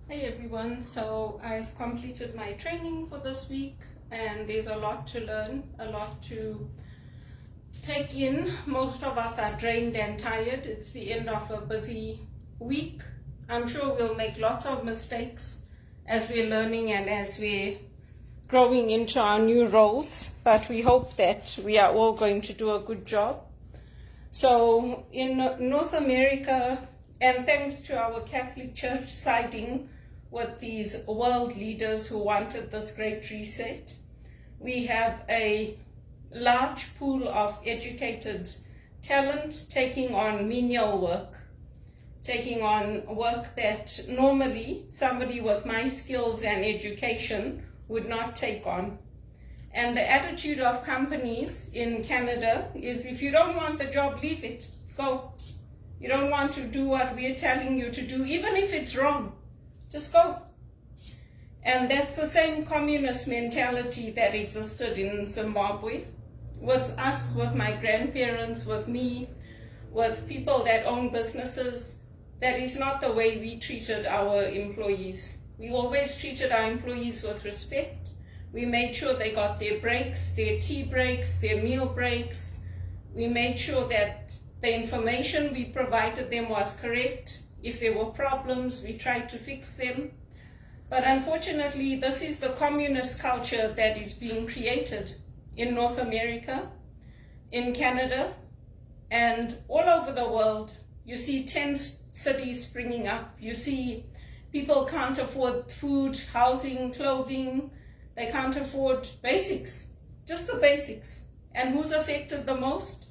Hey everyone, so I've completed my training for this week and there's a lot to learn, a lot to take in. Most of us are drained and tired. It's the end of a busy week. I'm sure we'll make lots of mistakes as we're learning and as we're growing into our new roles, but we hope that we are all going to do a good job. So in North America, and thanks to our Catholic Church siding with these world leaders who wanted this great reset, we have a large pool of educated talent taking on menial work, taking on work that normally somebody with my skills and education would not take on. And the attitude of companies in Canada is, if you don't want the job, leave it, go. You don't want to do what we're telling you to do, even if it's wrong, just go. And that's the same communist mentality that existed in Zimbabwe, with us, with my grandparents, with me, with people that own businesses. That is not the way we treated our employees. We always treated our employees with respect. We made sure they got their breaks, their tea breaks, their meal breaks. We made sure that the information we provided them was correct. If there were problems, we tried to fix them. But unfortunately, this is the communist culture that is being created in North America, in Canada, and all over the world. You see 10 cities springing up. You see people can't afford food, housing, clothing. They can't afford basics, just the basics. And who's affected the most?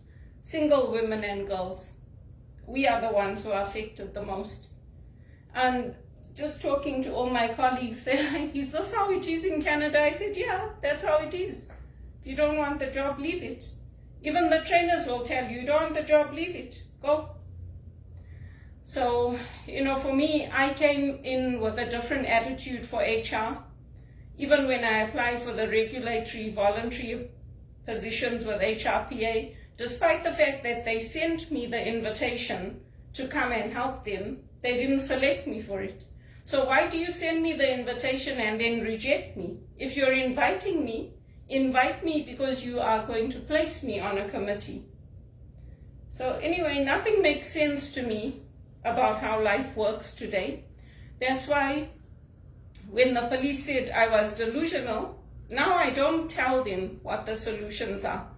Single women and girls. We are the ones who are affected the most. And just talking to all my colleagues, they're like, is this how it is in Canada? I said, yeah, that's how it is. If you don't want the job, leave it. Even the trainers will tell you, you don't want the job, leave it, go. So, for me, I came in with a different attitude for HR. Even when I applied for the regulatory voluntary positions with HRPA, despite the fact that they sent me the invitation to come and help them, they didn't select me for it. So why do you send me the invitation and then reject me? If you're inviting me, invite me because you are going to place me on a committee. So anyway, nothing makes sense to me about how life works today. That's why when the police said I was delusional, now I don't tell them what the solutions are.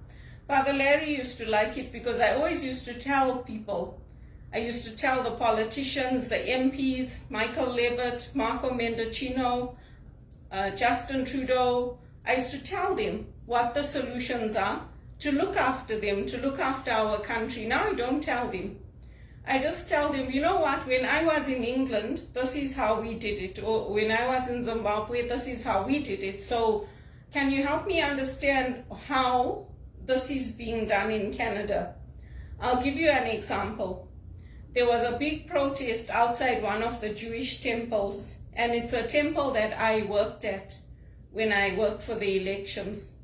Father Larry used to like it because I always used to tell people. I used to tell the politicians, the MPs, Michael Levitt, Marco Mendocino, Justin Trudeau. I used to tell them what the solutions are, to look after them, to look after our country. Now I don't tell them. I just tell them, you know what, when I was in England, this is how we did it. Or when I was in Zimbabwe, this is how we did it. So can you help me understand how this is being done in Canada? I'll give you an example. There was a big protest outside one of the Jewish temples, and it's a temple that I worked at when I worked for the elections,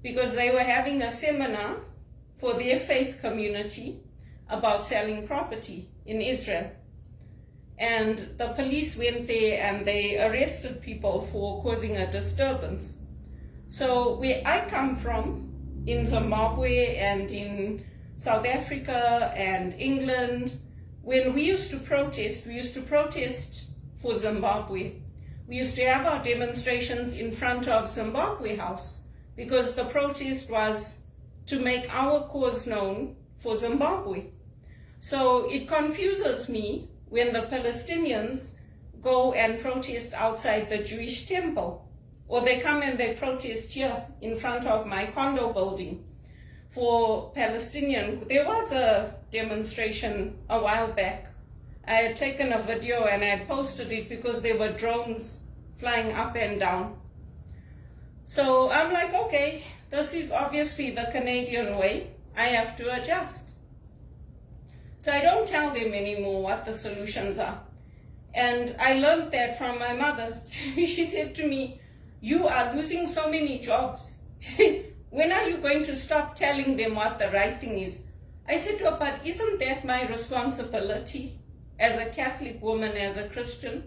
because they were having a seminar for their faith community about selling property in Israel. And the police went there and they arrested people for causing a disturbance. So where I come from, in Zimbabwe and in South Africa and England, when we used to protest for Zimbabwe. We used to have our demonstrations in front of Zimbabwe House because the protest was to make our cause known for Zimbabwe. So it confuses me when the Palestinians go and protest outside the Jewish temple, or they come and they protest here in front of my condo building for Palestinian. There was a demonstration a while back. I had taken a video and I had posted it because there were drones flying up and down. So I'm like, okay, this is obviously the Canadian way. I have to adjust. So I don't tell them anymore what the solutions are. And I learned that from my mother. She said to me, you are losing so many jobs. When are you going to stop telling them what the right thing is? I said to her, but isn't that my responsibility as a Catholic woman, as a Christian?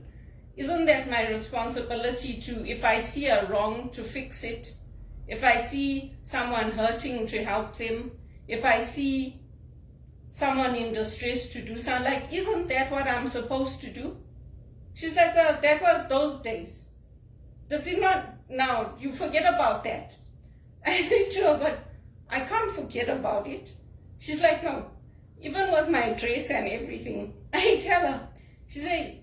isn't that my responsibility to, if I see a wrong, to fix it? If I see someone hurting, to help them? If I see someone in distress, to do something? Like, isn't that what I'm supposed to do? She's like, well, that was those days. This is not now. You forget about that. I said to her, but I can't forget about it. She's like, no. Even with my dress and everything, I tell her, she said,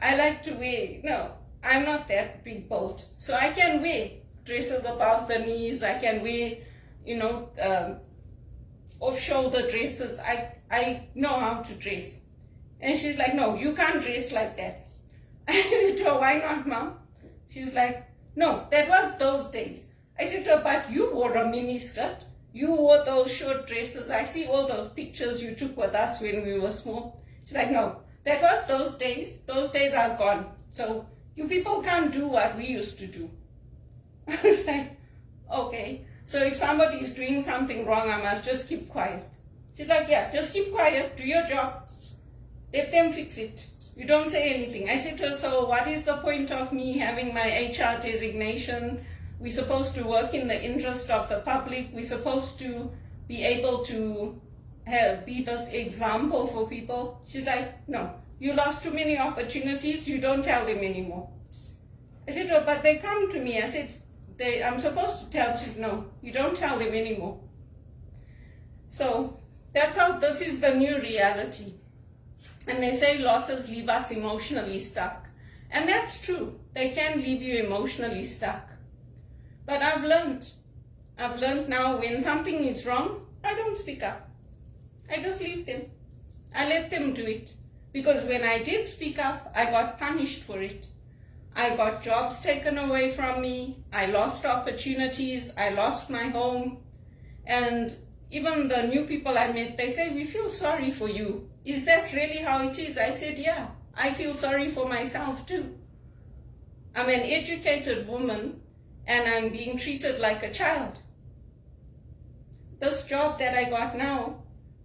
I like to wear, no, I'm not that big built. So I can wear dresses above the knees. I can wear, off-shoulder dresses. I know how to dress. And she's like, no, you can't dress like that. I said to her, why not, Mom? She's like, no, that was those days. I said to her, but you wore a mini skirt. You wore those short dresses. I see all those pictures you took with us when we were small. She's like, no, that was those days. Those days are gone. So you people can't do what we used to do. I was like, okay. So if somebody is doing something wrong, I must just keep quiet. She's like, yeah, just keep quiet. Do your job. Let them fix it. You don't say anything. I said to her, so what is the point of me having my HR designation? We're supposed to work in the interest of the public. We're supposed to be able to be this example for people. She's like, no, you lost too many opportunities. You don't tell them anymore. I said to her, but they come to me. I said, I'm supposed to tell. She said, no, you don't tell them anymore. So that's how this is the new reality. And they say losses leave us emotionally stuck. And that's true. They can leave you emotionally stuck. But I've learned now when something is wrong, I don't speak up. I just leave them. I let them do it. Because when I did speak up, I got punished for it. I got jobs taken away from me. I lost opportunities. I lost my home. And even the new people I met, they say, we feel sorry for you. Is that really how it is? I said, yeah, I feel sorry for myself too. I'm an educated woman and I'm being treated like a child. This job that I got now,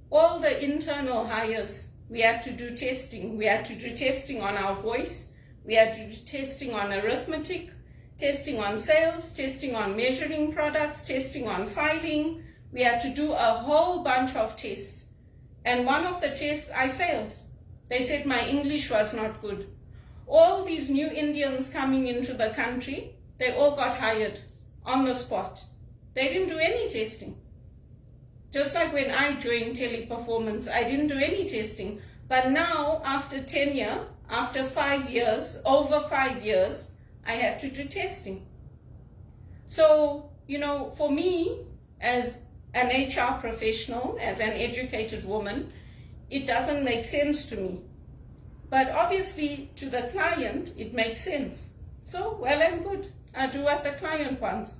all the internal hires, we had to do testing. We had to do testing on our voice. We had to do testing on arithmetic, testing on sales, testing on measuring products, testing on filing. We had to do a whole bunch of tests. And one of the tests I failed. They said my English was not good. All these new Indians coming into the country, they all got hired on the spot. They didn't do any testing. Just like when I joined Teleperformance, I didn't do any testing. But now, after tenure, after 5 years, over 5 years, I had to do testing. So, for me, as an HR professional, as an educated woman, it doesn't make sense to me. But obviously, to the client, it makes sense. So, well and good. I do what the client wants.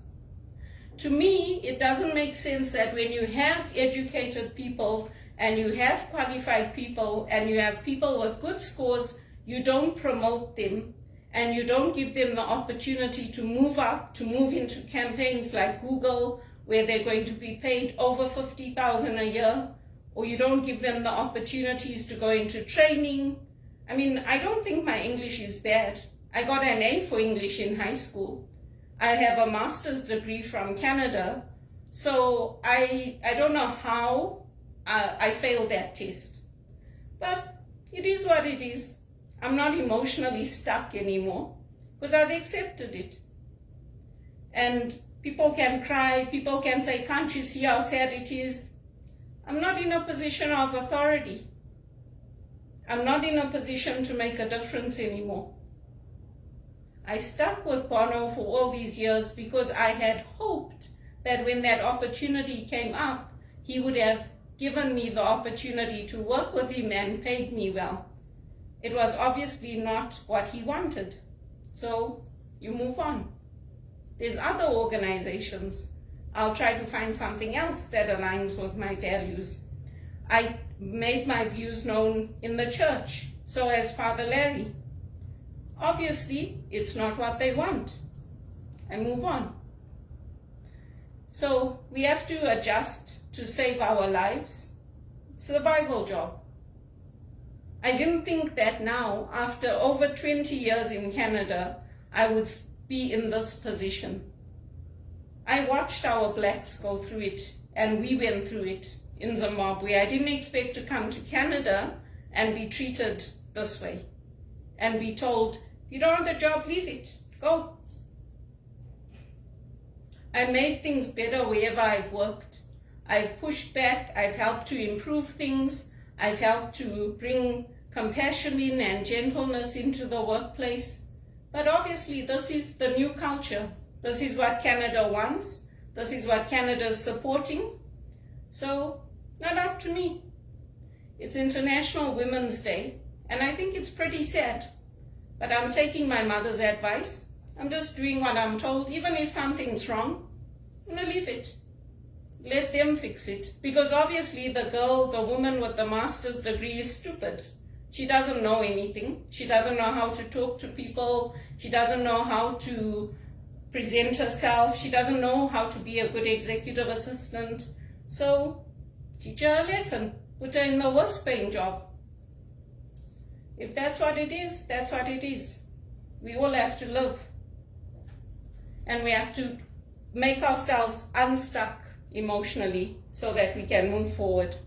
To me, it doesn't make sense that when you have educated people and you have qualified people and you have people with good scores, you don't promote them and you don't give them the opportunity to move up, to move into campaigns like Google, where they're going to be paid over $50,000 a year, or you don't give them the opportunities to go into training. I mean, I don't think my English is bad. I got an A for English in high school. I have a master's degree from Canada. So I don't know how I failed that test. But it is what it is. I'm not emotionally stuck anymore because I've accepted it. And people can cry, people can say, can't you see how sad it is? I'm not in a position of authority. I'm not in a position to make a difference anymore. I stuck with Bono for all these years because I had hoped that when that opportunity came up, he would have given me the opportunity to work with him and paid me well. It was obviously not what he wanted. So you move on. There's other organizations. I'll try to find something else that aligns with my values. I made my views known in the church, so as Father Larry. Obviously, it's not what they want. I move on. So we have to adjust to save our lives. It's a survival job. I didn't think that now, after over 20 years in Canada, I would be in this position. I watched our blacks go through it, and we went through it in Zimbabwe. I didn't expect to come to Canada and be treated this way and be told, if you don't want the job, leave it, go. I made things better wherever I've worked. I've pushed back, I've helped to improve things, I've helped to bring compassion in and gentleness into the workplace. But obviously this is the new culture. This is what Canada wants. This is what Canada is supporting. So, not up to me. It's International Women's Day, and I think it's pretty sad. But I'm taking my mother's advice. I'm just doing what I'm told. Even if something's wrong, I'm going to leave it. Let them fix it. Because obviously the girl, the woman with the master's degree is stupid. She doesn't know anything. She doesn't know how to talk to people. She doesn't know how to present herself. She doesn't know how to be a good executive assistant. So teach her a lesson. Put her in the worst paying job. If that's what it is, that's what it is. We all have to live. And we have to make ourselves unstuck emotionally so that we can move forward.